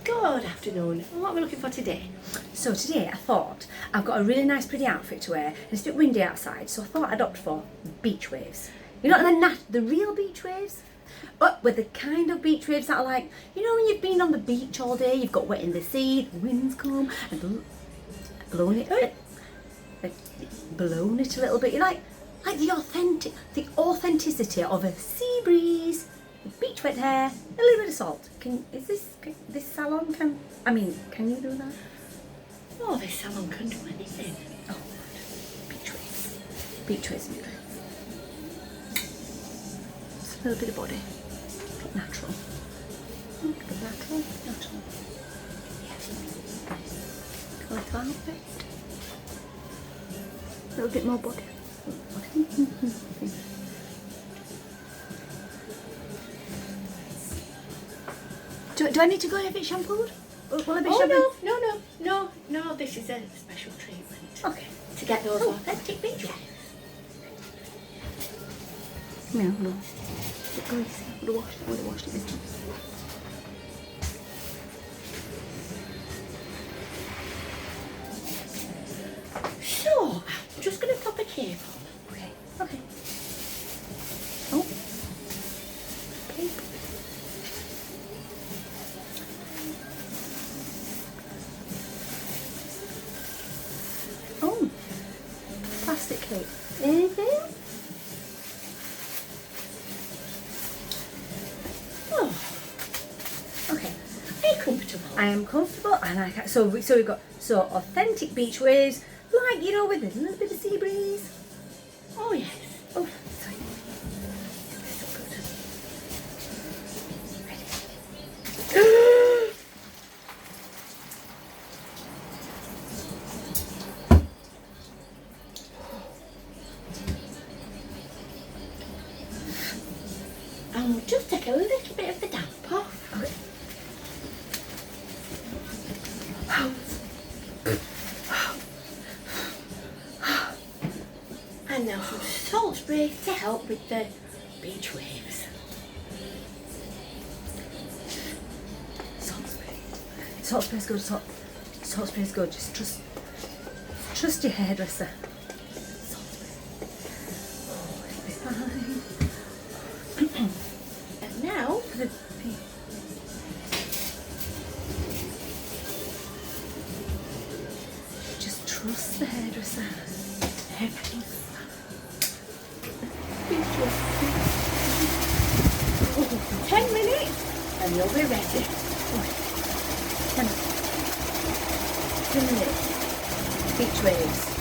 Good afternoon. What are we looking for today? So today I thought I've got a really nice pretty outfit to wear and it's a bit windy outside, so I thought I'd opt for beach waves. You know, the real beach waves? But with the kind of beach waves that are like, you know, when you've been on the beach all day, you've got wet in the sea, the winds come and blown it a little bit. You like the authenticity of a sea breeze, beach wet hair, a little bit of salt. This salon can you do that? Oh, this salon can do anything. Oh, beach waves. Beach waves. Just a little bit of body. Natural. Natural. Yes. Go to outfit. A little bit more body. Do I need to go and have it shampooed? Will I be shampooed? No, this is a special treatment. Okay. To get those authentic beach waves. No. It's greasy. I would have washed it this time. So, I'm just going to pop a cape on. Okay. Oh. Cape. Oh. Plastic cape. Mm-hmm. Okay. Are you comfortable? I am comfortable, and I can, so we've got authentic beach waves, like, you know, with a little bit of sea breeze. Oh yes. Oh, sorry. So good. Ready? And we'll just take a little bit of the damp off. Okay. And now some salt spray to help with the beach waves. Salt spray. Salt spray's good. Salt spray's good. Just trust your hairdresser. Salt spray. Oh, it'll be fine. And now, For the just trust the hairdresser. Everything's beach waves. 10 minutes and you'll be ready. 10 minutes. Beach waves.